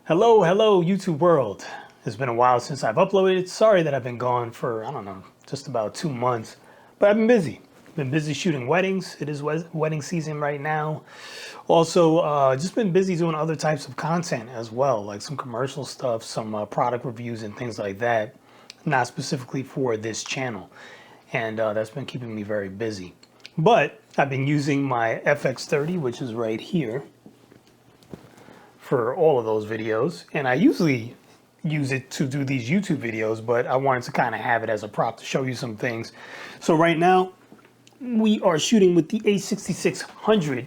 Hello, YouTube world. It's been a while since I've uploaded. Sorry that I've been gone for, I don't know, just about 2 months. But I've been busy. Been busy shooting weddings. It is wedding season right now. Also, just been busy doing other types of content as well, like some commercial stuff, some product reviews and things like that. Not specifically for this channel. And that's been keeping me very busy. But I've been using my FX30, which is right here, for all of those videos, and I usually use it to do these YouTube videos, but I wanted to kind of have it as a prop to show you some things. So right now we are shooting with the A6600,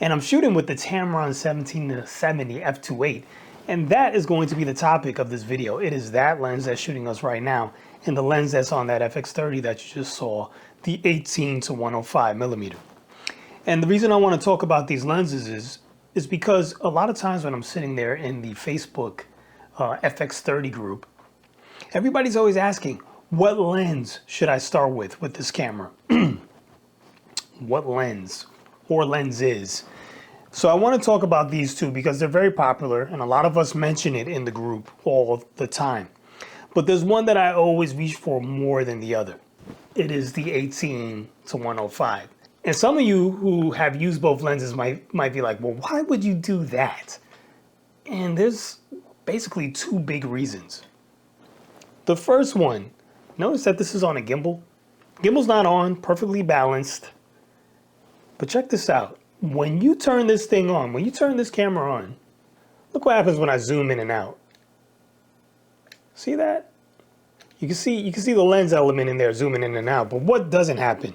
and I'm shooting with the Tamron 17-70 f2.8, and that is going to be the topic of this video. It is that lens that's shooting us right now, and the lens that's on that FX30 that you just saw, the 18-105mm. And the reason I want to talk about these lenses is because a lot of times when I'm sitting there in the Facebook FX30 group, everybody's always asking, what lens should I start with this camera? What lens or lenses? So I want to talk about these two because they're very popular and a lot of us mention it in the group all the time. But there's one that I always reach for more than the other. It is the 18-105. And some of you who have used both lenses might be like, well, why would you do that? And there's basically two big reasons. The first one, notice that this is on a gimbal. Gimbal's not on, perfectly balanced. But check this out. When you turn this thing on, when you turn this camera on, look what happens when I zoom in and out. See that? You can see the lens element in there zooming in and out, but what doesn't happen?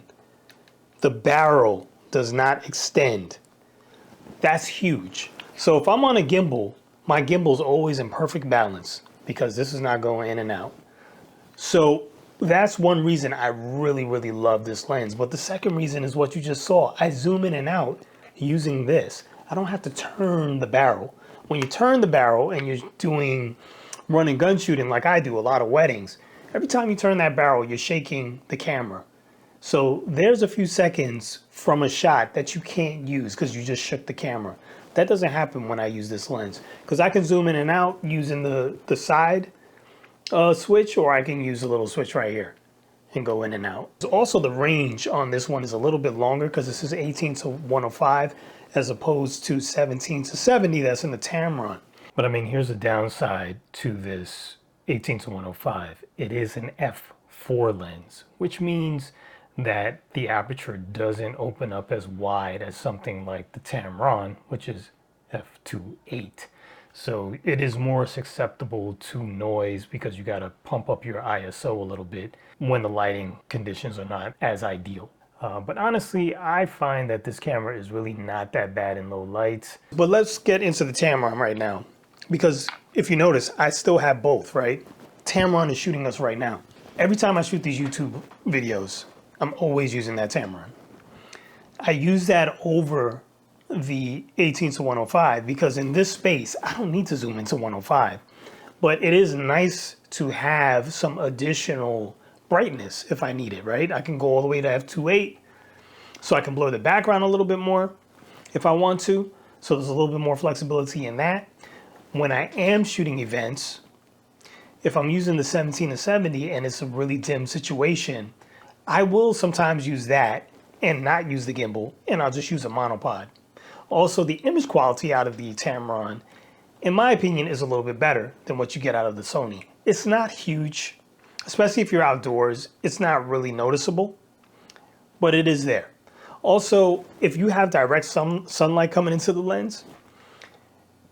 The barrel does not extend. That's huge. So if I'm on a gimbal, my gimbal's always in perfect balance because this is not going in and out. So that's one reason I really love this lens. But the second reason is what you just saw. I zoom in and out using this. I don't have to turn the barrel. When you turn the barrel and you're doing run and gun shooting like I do, a lot of weddings, every time you turn that barrel, you're shaking the camera. So there's a few seconds from a shot that you can't use because you just shook the camera. That doesn't happen when I use this lens because I can zoom in and out using the side switch, or I can use a little switch right here and go in and out. Also, the range on this one is a little bit longer because this is 18-105 as opposed to 17-70 that's in the Tamron. But I mean, here's the downside to this 18-105. It is an f4 lens, which means that the aperture doesn't open up as wide as something like the Tamron, which is f2.8. So it is more susceptible to noise because you got to pump up your ISO a little bit when the lighting conditions are not as ideal. But honestly, I find that this camera is really not that bad in low lights. But let's get into the Tamron right now, because if you notice, I still have both, right? Tamron is shooting us right now. Every time I shoot these YouTube videos, I'm always using that Tamron. I use that over the 18-105 because in this space, I don't need to zoom into 105. But it is nice to have some additional brightness if I need it, right? I can go all the way to f2.8 so I can blur the background a little bit more if I want to. So there's a little bit more flexibility in that. When I am shooting events, if I'm using the 17-70 and it's a really dim situation, I will sometimes use that and not use the gimbal, and I'll just use a monopod. Also, the image quality out of the Tamron, in my opinion, is a little bit better than what you get out of the Sony. It's not huge, especially if you're outdoors. It's not really noticeable, but it is there. Also, if you have direct sunlight coming into the lens,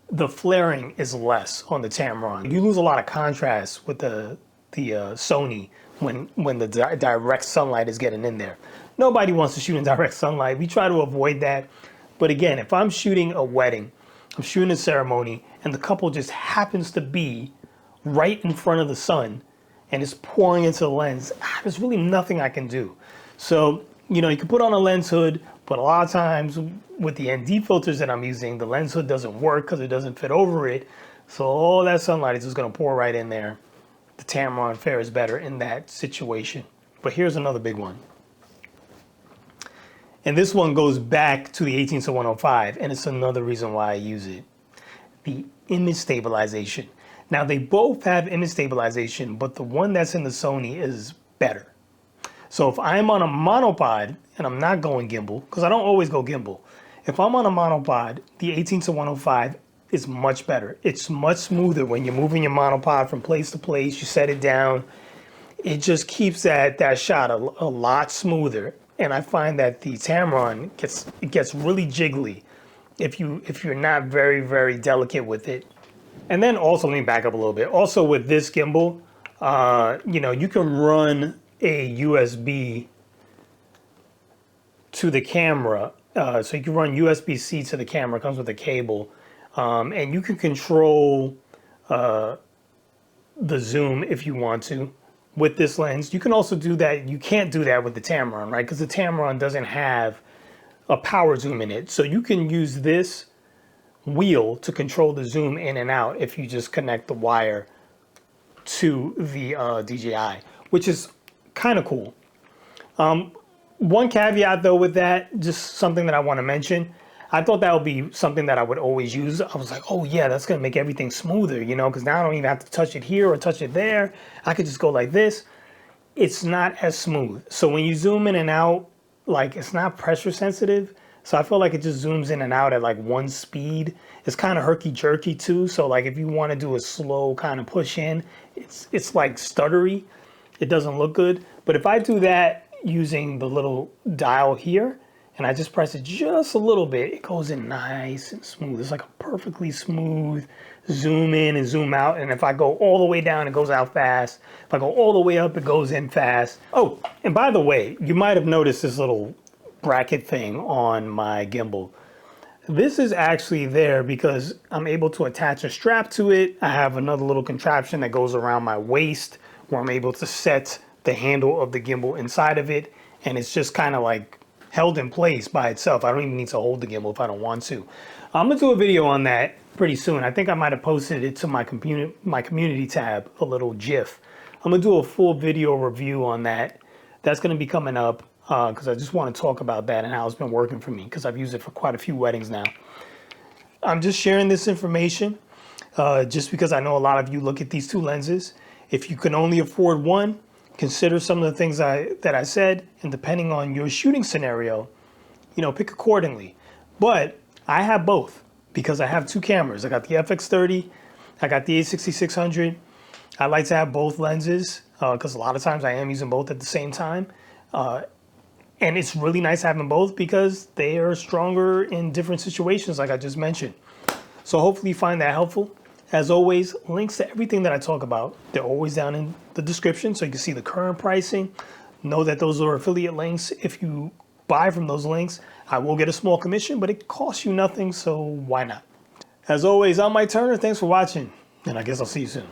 the flaring is less on the Tamron. You lose a lot of contrast with the Sony when the direct sunlight is getting in there. Nobody wants to shoot in direct sunlight. We try to avoid that. But again, if I'm shooting a wedding, I'm shooting a ceremony, and the couple just happens to be right in front of the sun and it's pouring into the lens, there's really nothing I can do. So, you know, you can put on a lens hood, but a lot of times with the ND filters that I'm using, the lens hood doesn't work because it doesn't fit over it. So all that sunlight is just going to pour right in there. The Tamron fares better in that situation. But here's another big one. And this one goes back to the 18-105, and it's another reason why I use it. the image stabilization. Now they both have image stabilization, but the one that's in the Sony is better. So if I'm on a monopod and I'm not going gimbal, because I don't always go gimbal, if I'm on a monopod, the 18-105 is much better. It's much smoother when you're moving your monopod from place to place. You set it down. It just keeps that shot a lot smoother. And I find that the Tamron gets really jiggly if you're not very, very delicate with it. And then also, let me back up a little bit. Also with this gimbal, you know, you can run a USB to the camera. So you can run USB-C to the camera. It comes with a cable. And you can control the zoom if you want to with this lens. You can also do that. You can't do that with the Tamron, right? Because the Tamron doesn't have a power zoom in it. So you can use this wheel to control the zoom in and out if you just connect the wire to the DJI, which is kind of cool. One caveat though with that, just something that I want to mention. I thought that would be something that I would always use. I was like, oh yeah, that's going to make everything smoother, you know, because now I don't even have to touch it here or touch it there. I could just go like this. It's not as smooth. So when you zoom in and out, like it's not pressure sensitive. So I feel like it just zooms in and out at like one speed. It's kind of herky-jerky too. So like if you want to do a slow kind of push in, it's like stuttery. It doesn't look good. But if I do that using the little dial here, and I just press it just a little bit, it goes in nice and smooth. It's like a perfectly smooth zoom in and zoom out. And if I go all the way down, it goes out fast. If I go all the way up, it goes in fast. Oh, and by the way, you might have noticed this little bracket thing on my gimbal. This is actually there because I'm able to attach a strap to it. I have another little contraption that goes around my waist where I'm able to set the handle of the gimbal inside of it. And it's just kind of like held in place by itself. I don't even need to hold the gimbal if I don't want to. I'm gonna do a video on that pretty soon. I think I might have posted it to my community tab, a little GIF. I'm gonna do a full video review on that. That's gonna be coming up because I just want to talk about that and how it's been working for me because I've used it for quite a few weddings now. I'm just sharing this information just because I know a lot of you look at these two lenses. If you can only afford one, consider some of the things that I said, and depending on your shooting scenario, you know, pick accordingly. But I have both because I have two cameras. I got the FX30, I got the A6600. I like to have both lenses because a lot of times I am using both at the same time. And it's really nice having both because they are stronger in different situations like I just mentioned. So hopefully you find that helpful. As always, links to everything that I talk about, they're always down in the description so you can see the current pricing. Know that those are affiliate links. If you buy from those links, I will get a small commission, but it costs you nothing, so why not? As always, I'm Mike Turner. Thanks for watching, and I guess I'll see you soon.